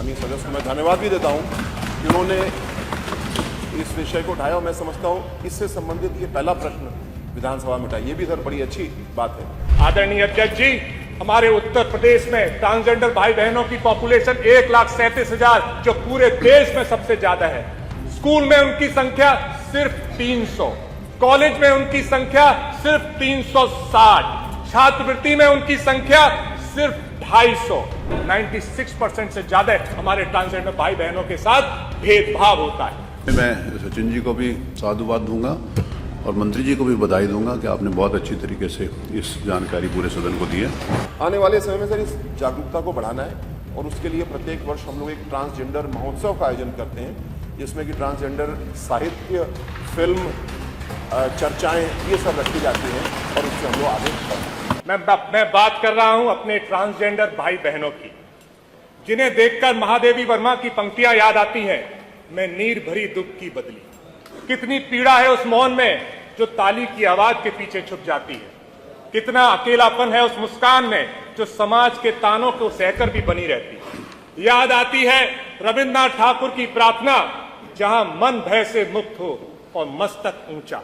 माननीय सदस्य को मैं धन्यवाद भी देता हूं कि उन्होंने इस विषय को उठाया और मैं समझता हूं इससे संबंधित ये पहला प्रश्न विधानसभा में उठाया, ये भी सर बड़ी अच्छी बात है। आदरणीय अध्यक्ष जी, हमारे उत्तर प्रदेश में ट्रांसजेंडर भाई बहनों की पॉपुलेशन 1,37,000 जो पूरे देश में सबसे ज्यादा है। स्कूल में उनकी संख्या सिर्फ 300, कॉलेज में उनकी संख्या सिर्फ 360, छात्रवृत्ति में उनकी संख्या सिर्फ 250। 96% से ज्यादा हमारे ट्रांसजेंडर भाई बहनों के साथ भेदभाव होता है। मैं सचिन जी को भी साधुवाद दूंगा और मंत्री जी को भी बधाई दूंगा कि आपने बहुत अच्छी तरीके से इस जानकारी पूरे सदन को दी है। आने वाले समय में सर इस जागरूकता को बढ़ाना है और उसके लिए प्रत्येक वर्ष हम लोग एक ट्रांसजेंडर महोत्सव का आयोजन करते हैं, जिसमें कि ट्रांसजेंडर साहित्य, फिल्म, चर्चाएं ये सब रखी जाती हैं और उससे हम लोग आगे बढ़ते हैं। मैं बात कर रहा हूं अपने ट्रांसजेंडर भाई बहनों की, जिन्हें देखकर महादेवी वर्मा की पंक्तियां याद आती हैं, मैं नीर भरी दुख की बदली। कितनी पीड़ा है उस मौन में जो ताली की आवाज के पीछे छुप जाती है, कितना अकेलापन है उस मुस्कान में जो समाज के तानों को सहकर भी बनी रहती है। याद आती है रविन्द्रनाथ ठाकुर की प्रार्थना, जहां मन भय से मुक्त हो और मस्तक ऊंचा।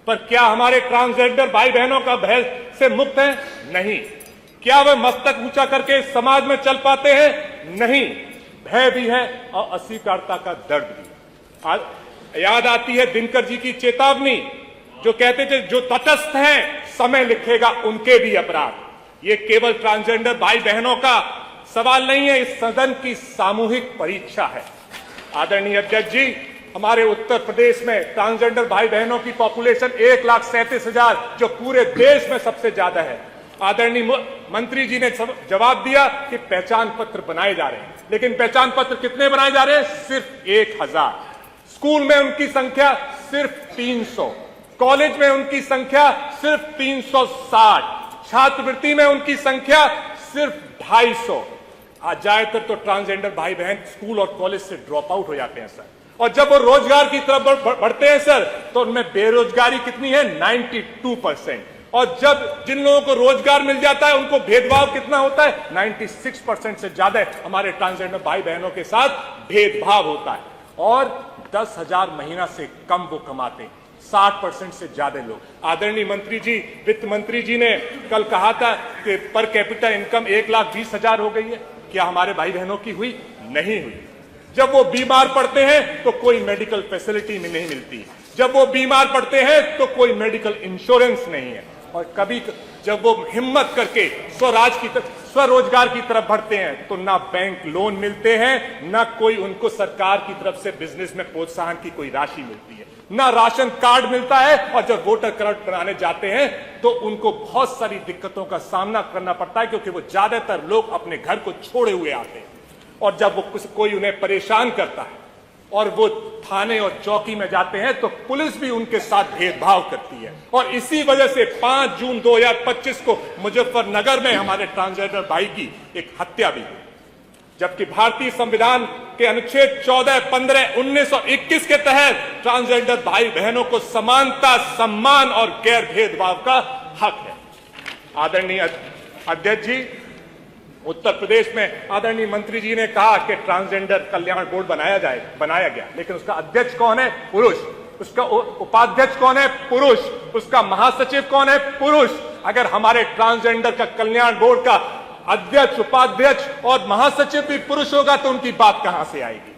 पर क्या हमारे ट्रांसजेंडर भाई बहनों का भय से मुक्त है? नहीं। क्या वे मस्तक ऊंचा करके समाज में चल पाते हैं? नहीं। भय भी है और अस्वीकारता का दर्द भी। याद आती है दिनकर जी की चेतावनी, जो कहते थे जो तटस्थ हैं समय लिखेगा उनके भी अपराध। ये केवल ट्रांसजेंडर भाई बहनों का सवाल नहीं है, इस सदन की सामूहिक परीक्षा है। आदरणीय अध्यक्ष जी, हमारे उत्तर प्रदेश में ट्रांसजेंडर भाई बहनों की पॉपुलेशन 1,37,000 जो पूरे देश में सबसे ज्यादा है। आदरणीय मंत्री जी ने जवाब दिया कि पहचान पत्र बनाए जा रहे हैं, लेकिन पहचान पत्र कितने बनाए जा रहे हैं? सिर्फ 1,000। स्कूल में उनकी संख्या सिर्फ 300, कॉलेज में उनकी संख्या सिर्फ 360, छात्रवृत्ति में उनकी संख्या सिर्फ 250। आज ज्यादातर तो ट्रांसजेंडर भाई बहन स्कूल और कॉलेज से ड्रॉप आउट हो जाते हैं सर, और जब वो रोजगार की तरफ बढ़ते हैं सर, तो उनमें बेरोजगारी कितनी है? 92%। और जब जिन लोगों को रोजगार मिल जाता है उनको भेदभाव कितना होता है? 96% से ज्यादा हमारे ट्रांसजेंडर भाई बहनों के साथ भेदभाव होता है। और 10,000 महीना से कम वो कमाते हैं, 60% से ज्यादा लोग। आदरणीय मंत्री जी, वित्त मंत्री जी ने कल कहा था कि पर कैपिटा इनकम 1,20,000 हो गई है। क्या हमारे भाई बहनों की हुई? नहीं हुई। जब वो बीमार पड़ते हैं तो कोई मेडिकल फैसिलिटी में नहीं मिलती, जब वो बीमार पड़ते हैं तो कोई मेडिकल इंश्योरेंस नहीं है। और कभी जब वो हिम्मत करके स्वरोजगार की तरफ बढ़ते हैं तो ना बैंक लोन मिलते हैं, ना कोई उनको सरकार की तरफ से बिजनेस में प्रोत्साहन की कोई राशि मिलती है, ना राशन कार्ड मिलता है। और जब वोटर कार्ड बनाने जाते हैं तो उनको बहुत सारी दिक्कतों का सामना करना पड़ता है, क्योंकि वो ज्यादातर लोग अपने घर को छोड़े हुए आते हैं। और जब वो कोई उन्हें परेशान करता है और वो थाने और चौकी में जाते हैं तो पुलिस भी उनके साथ भेदभाव करती है। और इसी वजह से 5 जून 2025 को मुजफ्फरनगर में हमारे ट्रांसजेंडर भाई की एक हत्या भी हुई, जबकि भारतीय संविधान के अनुच्छेद 14, 15, 1921 के तहत ट्रांसजेंडर भाई बहनों को समानता, सम्मान और गैर भेदभाव का हक है। आदरणीय अध्यक्ष जी, उत्तर प्रदेश में आदरणीय मंत्री जी ने कहा कि ट्रांसजेंडर कल्याण बोर्ड बनाया गया, लेकिन उसका अध्यक्ष कौन है? पुरुष। उसका उपाध्यक्ष कौन है? पुरुष। उसका महासचिव कौन है? पुरुष। अगर हमारे ट्रांसजेंडर का कल्याण बोर्ड का अध्यक्ष, उपाध्यक्ष और महासचिव भी पुरुष होगा तो उनकी बात कहां से आएगी?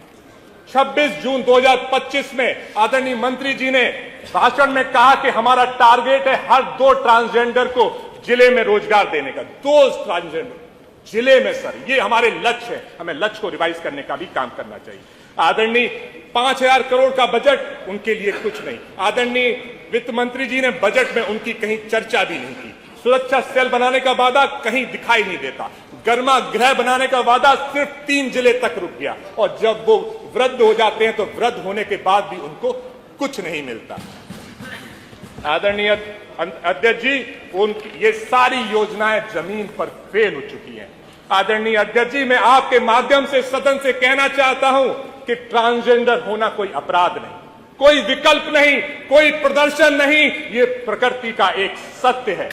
26 जून 2025 में आदरणीय मंत्री जी ने भाषण में कहा कि हमारा टारगेट है हर 2 ट्रांसजेंडर को जिले में रोजगार देने का। 2 ट्रांसजेंडर जिले में सर, ये हमारे लक्ष्य है। हमें लक्ष्य को रिवाइज करने का भी काम करना चाहिए। आदरणीय 5,000 करोड़ का बजट, उनके लिए कुछ नहीं। आदरणीय वित्त मंत्री जी ने बजट में उनकी कहीं चर्चा भी नहीं की। सुरक्षा सेल बनाने का वादा कहीं दिखाई नहीं देता। गर्मा गृह बनाने का वादा सिर्फ 3 जिले तक रुक गया। और जब वो वृद्ध हो जाते हैं तो वृद्ध होने के बाद भी उनको कुछ नहीं मिलता। आदरणीय अध्यक्ष जी, ये सारी योजनाएं जमीन पर फेल हो चुकी हैं। आदरणीय अध्यक्ष जी, मैं आपके माध्यम से सदन से कहना चाहता हूं कि ट्रांसजेंडर होना कोई अपराध नहीं, कोई विकल्प नहीं, कोई प्रदर्शन नहीं, ये प्रकृति का एक सत्य है।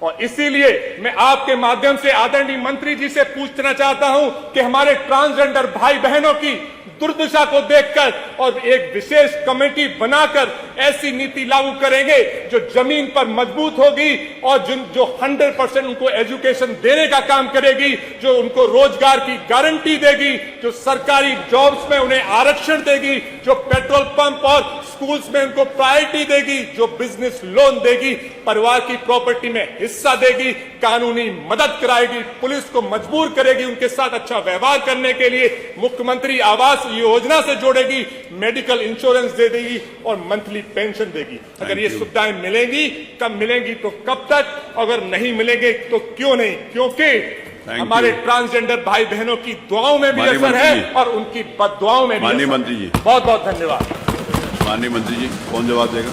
और इसीलिए मैं आपके माध्यम से आदरणीय मंत्री जी से पूछना चाहता हूं कि हमारे ट्रांसजेंडर भाई बहनों की दुर्दशा को देखकर और एक विशेष कमेटी बनाकर ऐसी नीति लागू करेंगे जो जमीन पर मजबूत होगी और जो 100% उनको एजुकेशन देने का काम करेगी, जो उनको रोजगार की गारंटी देगी, जो सरकारी जॉब्स में उन्हें आरक्षण देगी, जो पेट्रोल पंप और स्कूल्स में उनको प्रायोरिटी देगी, जो बिजनेस लोन देगी, परिवार की प्रॉपर्टी में हिस्सा देगी, कानूनी मदद कराएगी, पुलिस को मजबूर करेगी उनके साथ अच्छा व्यवहार करने के लिए, मुख्यमंत्री आवास योजना से जोड़ेगी, मेडिकल इंश्योरेंस दे देगी और मंथली पेंशन देगी। अगर ये सुविधाएं मिलेंगी, कब मिलेंगी तो कब तक, अगर नहीं मिलेंगे तो क्यों नहीं? क्योंकि हमारे ट्रांसजेंडर भाई बहनों की दुआओं में भी असर है और उनकी बददुआओं में भी। माननीय मंत्री जी, बहुत बहुत धन्यवाद। माननीय मंत्री जी, कौन जवाब देगा?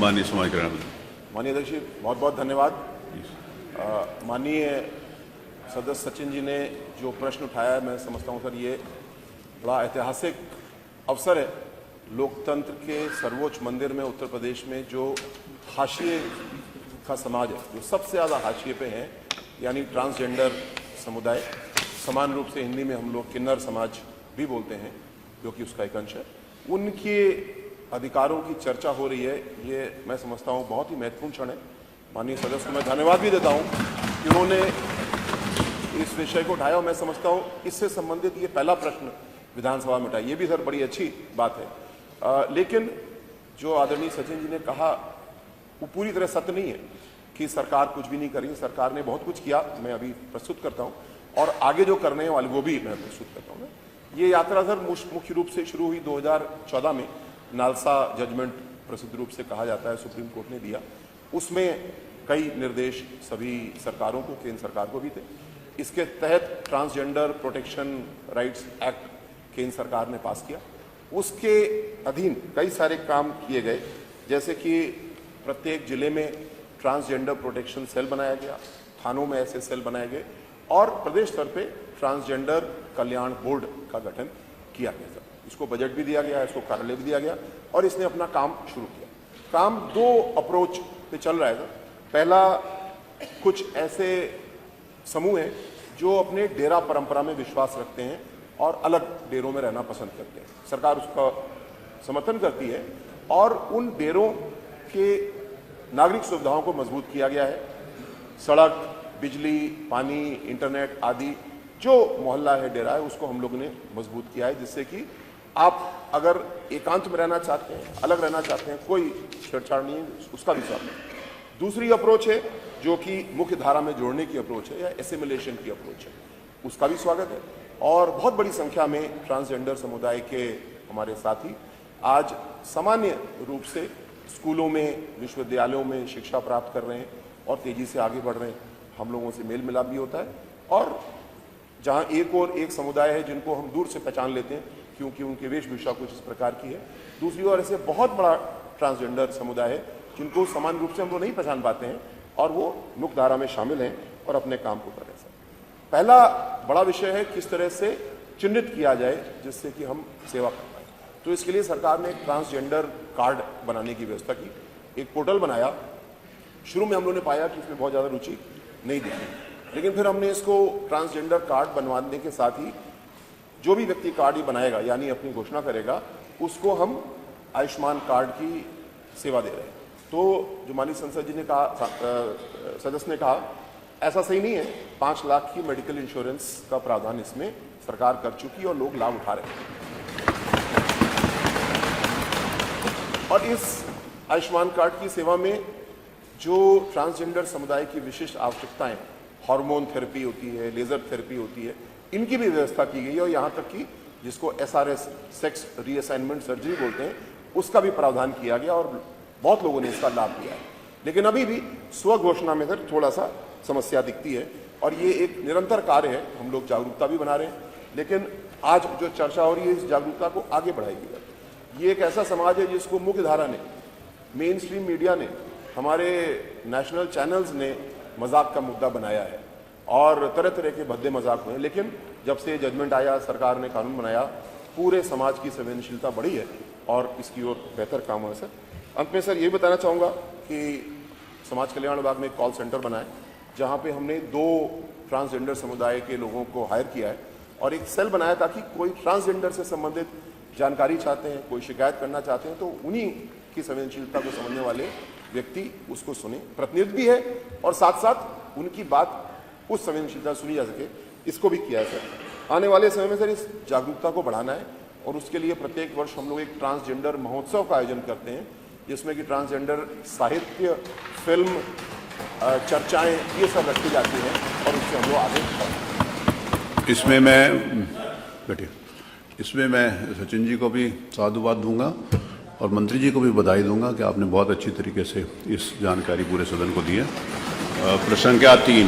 माननीय समाज कल्याण मंत्री। माननीय अध्यक्ष जी, बहुत बहुत धन्यवाद। माननीय सदस्य सचिन जी ने जो प्रश्न उठाया है, मैं समझता हूं सर ये बड़ा ऐतिहासिक अवसर है। लोकतंत्र के सर्वोच्च मंदिर में उत्तर प्रदेश में जो हाशिए का समाज है, जो सबसे ज़्यादा हाशिए पे है, यानी ट्रांसजेंडर समुदाय, समान रूप से हिंदी में हम लोग किन्नर समाज भी बोलते हैं, जो कि उसका एक अंश है, उनके अधिकारों की चर्चा हो रही है। ये मैं समझता हूँ बहुत ही महत्वपूर्ण क्षण है। माननीय सदस्य को मैं धन्यवाद भी देता हूँ कि उन्होंने इस विषय को उठाया और मैं समझता हूँ इससे संबंधित ये पहला प्रश्न विधानसभा में उठाया, ये भी सर बड़ी अच्छी बात है। लेकिन जो आदरणीय सचिन जी ने कहा वो पूरी तरह सत्य नहीं है कि सरकार कुछ भी नहीं करी। सरकार ने बहुत कुछ किया, मैं अभी प्रस्तुत करता हूँ, और आगे जो करने वाले वो भी मैं प्रस्तुत करता हूँ। ये यात्रा सर मुख्य रूप से शुरू हुई 2014 में। नालसा जजमेंट प्रसिद्ध रूप से कहा जाता है, सुप्रीम कोर्ट ने दिया। उसमें कई निर्देश सभी सरकारों को, केंद्र सरकार को भी थे। इसके तहत ट्रांसजेंडर प्रोटेक्शन राइट्स एक्ट केंद्र सरकार ने पास किया। उसके अधीन कई सारे काम किए गए, जैसे कि प्रत्येक जिले में ट्रांसजेंडर प्रोटेक्शन सेल बनाया गया, थानों में ऐसे सेल बनाए गए, और प्रदेश स्तर पे ट्रांसजेंडर कल्याण बोर्ड का गठन किया गया था। इसको बजट भी दिया गया, इसको कार्यालय भी दिया गया, और इसने अपना काम शुरू किया। काम दो अप्रोच पे चल रहा है सर। पहला, कुछ ऐसे समूह हैं जो अपने डेरा परंपरा में विश्वास रखते हैं और अलग डेरों में रहना पसंद करते हैं। सरकार उसका समर्थन करती है और उन डेरों के नागरिक सुविधाओं को मजबूत किया गया है। सड़क, बिजली, पानी, इंटरनेट आदि जो मोहल्ला है, डेरा है, उसको हम लोगों ने मजबूत किया है, जिससे कि आप अगर एकांत में रहना चाहते हैं, अलग रहना चाहते हैं, कोई छेड़छाड़ नहीं है, उसका भी स्वागत है। दूसरी अप्रोच है जो कि मुख्य धारा में जोड़ने की अप्रोच है या एसिमिलेशन की अप्रोच है, उसका भी स्वागत है। और बहुत बड़ी संख्या में ट्रांसजेंडर समुदाय के हमारे साथी आज सामान्य रूप से स्कूलों में, विश्वविद्यालयों में शिक्षा प्राप्त कर रहे हैं और तेजी से आगे बढ़ रहे हैं। हम लोगों से मेल मिलाप भी होता है, और जहां एक और एक समुदाय है जिनको हम दूर से पहचान लेते हैं क्योंकि उनकी वेशभूषा कुछ इस प्रकार की है, दूसरी ओर ऐसे बहुत बड़ा ट्रांसजेंडर समुदाय है जिनको समान रूप से हम लोग नहीं पहचान पाते हैं और वो मुख्य धारा में शामिल हैं और अपने काम को कर रहे हैं। पहला बड़ा विषय है किस तरह से चिन्हित किया जाए जिससे कि हम सेवा कर पाए। तो इसके लिए सरकार ने एक ट्रांसजेंडर कार्ड बनाने की व्यवस्था की, एक पोर्टल बनाया। शुरू में हम लोगों ने पाया कि इसमें बहुत ज़्यादा रुचि नहीं दिखी, लेकिन फिर हमने इसको ट्रांसजेंडर कार्ड बनवाने के साथ ही जो भी व्यक्ति कार्ड ही बनाएगा यानी अपनी घोषणा करेगा, उसको हम आयुष्मान कार्ड की सेवा दे रहे हैं। तो जो माननीय संसद जी ने कहा, सदस्य ने कहा, ऐसा सही नहीं है। 5 लाख की मेडिकल इंश्योरेंस का प्रावधान इसमें सरकार कर चुकी है और लोग लाभ उठा रहे हैं। और इस आयुष्मान कार्ड की सेवा में जो ट्रांसजेंडर समुदाय की विशिष्ट आवश्यकताएं, हार्मोन थेरेपी होती है, लेजर थेरेपी होती है, इनकी भी व्यवस्था की गई है। और यहाँ तक कि जिसको SRS, सेक्स रीअसाइनमेंट सर्जरी बोलते हैं, उसका भी प्रावधान किया गया और बहुत लोगों ने इसका लाभ लिया है। लेकिन अभी भी स्व घोषणा में सर थोड़ा सा समस्या दिखती है और ये एक निरंतर कार्य है। हम लोग जागरूकता भी बना रहे हैं, लेकिन आज जो चर्चा हो रही है इस जागरूकता को आगे बढ़ाएगी। ये एक ऐसा समाज है जिसको मुख्य धारा ने, मेन स्ट्रीम मीडिया ने, हमारे नेशनल चैनल्स ने मजाक का मुद्दा बनाया है और तरह तरह के भद्दे मजाक हुए। लेकिन जब से जजमेंट आया, सरकार ने कानून बनाया, पूरे समाज की संवेदनशीलता बढ़ी है और इसकी ओर बेहतर काम हुआ है। सर अंत में सर ये बताना चाहूँगा कि समाज कल्याण विभाग में एक कॉल सेंटर बनाया जहां पे हमने 2 ट्रांसजेंडर समुदाय के लोगों को हायर किया है और एक सेल बनाया ताकि कोई ट्रांसजेंडर से संबंधित जानकारी चाहते हैं, कोई शिकायत करना चाहते हैं तो उन्हीं की संवेदनशीलता को समझने वाले व्यक्ति उसको सुने। प्रतिनिधि भी है और साथ साथ उनकी बात उस संवेदनशीलता सुनी जा सके, इसको भी किया है सर। आने वाले समय में सर इस जागरूकता को बढ़ाना है और उसके लिए प्रत्येक वर्ष हम लोग एक ट्रांसजेंडर महोत्सव का आयोजन करते हैं जिसमें कि ट्रांसजेंडर साहित्य, फिल्म, चर्चाएं ये सब रखी जाती हैं और उससे हम लोग आगे इसमें मैं सचिन जी को भी साधुवाद दूंगा और मंत्री जी को भी बधाई दूंगा कि आपने बहुत अच्छी तरीके से इस जानकारी पूरे सदन को दी है। प्रश्न संख्या 3